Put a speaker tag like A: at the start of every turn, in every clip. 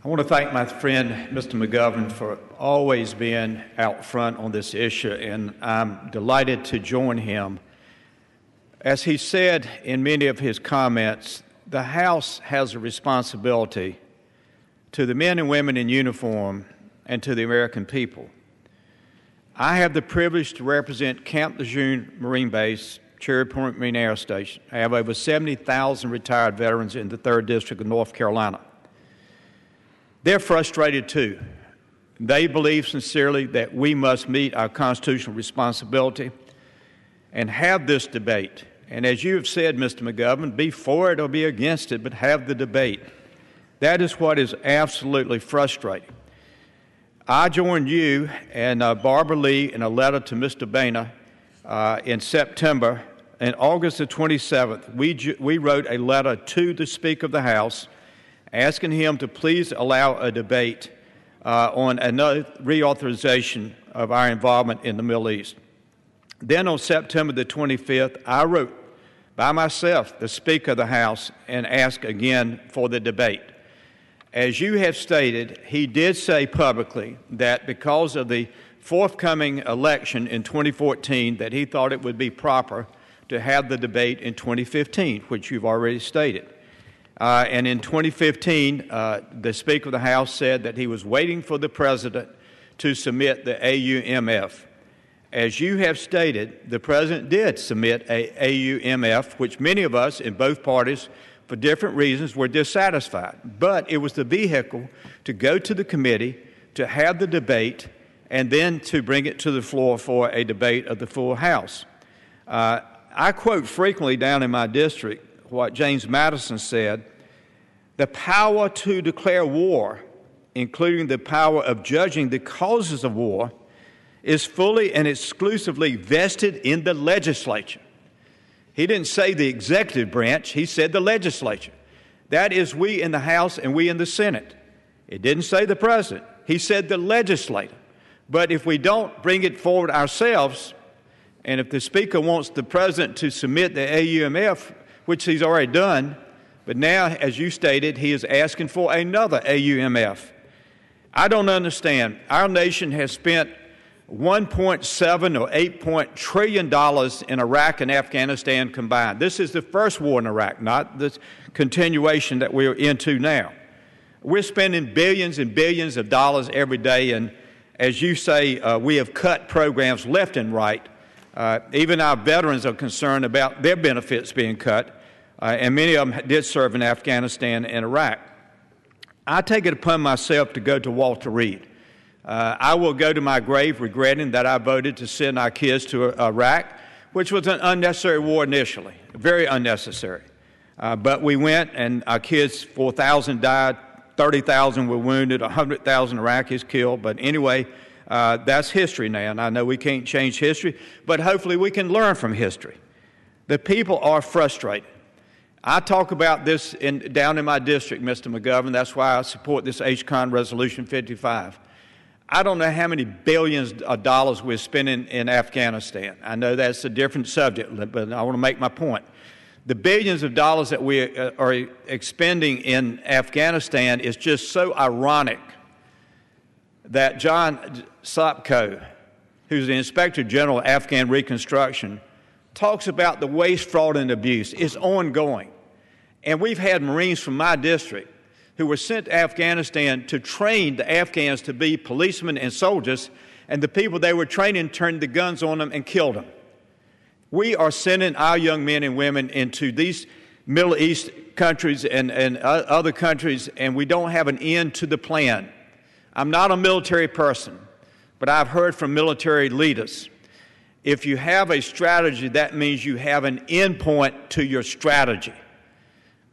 A: I want to thank my friend, Mr. McGovern, for always being out front on this issue, and I'm delighted to join him. As he said in many of his comments, the House has a responsibility to the men and women in uniform and to the American people. I have the privilege to represent Camp Lejeune Marine Base, Cherry Point Marine Air Station. I have over 70,000 retired veterans in the 3rd District of North Carolina. They're frustrated too. They believe sincerely that we must meet our constitutional responsibility and have this debate. And as you have said, Mr. McGovern, be for it or be against it, but have the debate. That is what is absolutely frustrating. I joined you and Barbara Lee in a letter to Mr. Boehner in September. On August the 27th, we wrote a letter to the Speaker of the House asking him to please allow a debate on another reauthorization of our involvement in the Middle East. Then on September the 25th, I wrote by myself the Speaker of the House and asked again for the debate. As you have stated, he did say publicly that because of the forthcoming election in 2014 that he thought it would be proper to have the debate in 2015, which you've already stated. And in 2015, the Speaker of the House said that he was waiting for the President to submit the AUMF. As you have stated, the President did submit a AUMF, which many of us in both parties, for different reasons, were dissatisfied. But it was the vehicle to go to the committee, to have the debate, and then to bring it to the floor for a debate of the full House. I quote frequently down in my district what James Madison said: the power to declare war, including the power of judging the causes of war, is fully and exclusively vested in the legislature. He didn't say the executive branch, he said the legislature. That is we in the House and we in the Senate. It didn't say the President, he said the legislator. But if we don't bring it forward ourselves, and if the Speaker wants the President to submit the AUMF, which he's already done, but now, as you stated, he is asking for another AUMF. I don't understand. Our nation has spent $1.7 or $8 trillion in Iraq and Afghanistan combined. This is the first war in Iraq, not the continuation that we're into now. We're spending billions and billions of dollars every day, and as you say, we have cut programs left and right. Even our veterans are concerned about their benefits being cut. And many of them did serve in Afghanistan and Iraq. I take it upon myself to go to Walter Reed. I will go to my grave regretting that I voted to send our kids to Iraq, which was an unnecessary war initially, very unnecessary. But we went, and our kids, 4,000 died, 30,000 were wounded, 100,000 Iraqis killed. But anyway, that's history now, and I know we can't change history, but hopefully we can learn from history. The people are frustrated. I talk about this down in my district, Mr. McGovern. That's why I support this HCON Resolution 55. I don't know how many billions of dollars we're spending in Afghanistan. I know that's a different subject, but I want to make my point. The billions of dollars that we are expending in Afghanistan is just so ironic that John Sopko, who's the Inspector General of Afghan Reconstruction, talks about the waste, fraud, and abuse. It's ongoing. And we've had Marines from my district who were sent to Afghanistan to train the Afghans to be policemen and soldiers, and the people they were training turned the guns on them and killed them. We are sending our young men and women into these Middle East countries and other countries, and we don't have an end to the plan. I'm not a military person, but I've heard from military leaders. If you have a strategy, that means you have an end point to your strategy.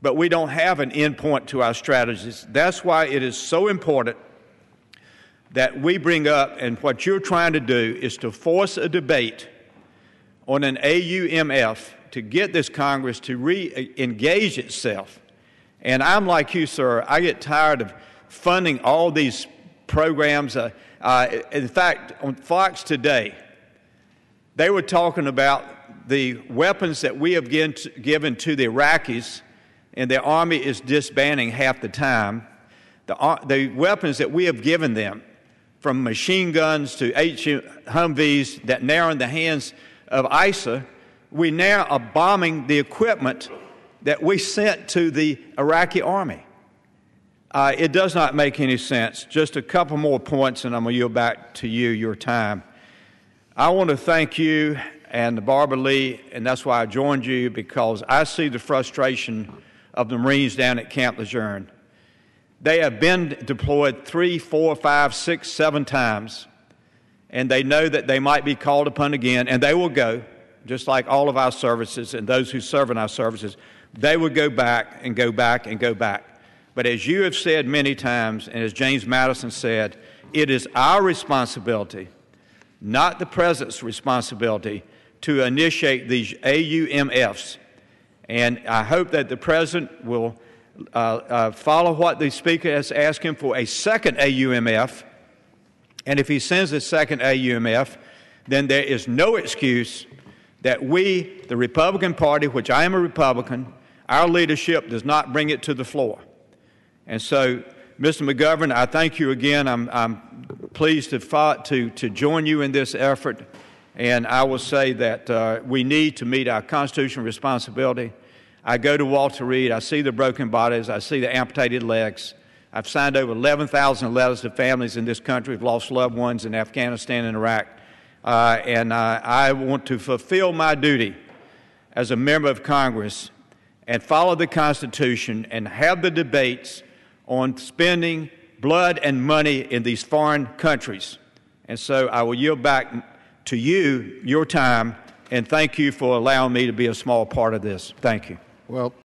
A: But we don't have an end point to our strategies. That's why it is so important that we bring up, and what you're trying to do is to force a debate on an AUMF to get this Congress to re-engage itself. And I'm like you, sir. I get tired of funding all these programs. In fact, on Fox today, they were talking about the weapons that we have given to the Iraqis, and their army is disbanding half the time. the weapons that we have given them, from machine guns to Humvees that now are in the hands of ISA, we now are bombing the equipment that we sent to the Iraqi army. It does not make any sense. Just a couple more points, and I'm going to yield back to you your time. I want to thank you and Barbara Lee, and that's why I joined you, because I see the frustration of the Marines down at Camp Lejeune. They have been deployed 3, 4, 5, 6, 7 times, and they know that they might be called upon again, and they will go, just like all of our services and those who serve in our services. They will go back and go back and go back. But as you have said many times, and as James Madison said, it is our responsibility, not the President's responsibility, to initiate these AUMFs. And I hope that the President will follow what the Speaker has asked him for, a second AUMF. And if he sends a second AUMF, then there is no excuse that we, the Republican Party, which I am a Republican, our leadership does not bring it to the floor. And so, Mr. McGovern, I thank you again. I'm pleased to join you in this effort. And I will say that we need to meet our constitutional responsibility. I go to Walter Reed, I see the broken bodies, I see the amputated legs. I've signed over 11,000 letters to families in this country who've lost loved ones in Afghanistan and Iraq. And I want to fulfill my duty as a member of Congress and follow the Constitution and have the debates on spending blood and money in these foreign countries. And so I will yield back to you your time, and thank you for allowing me to be a small part of this. Thank you.
B: Well,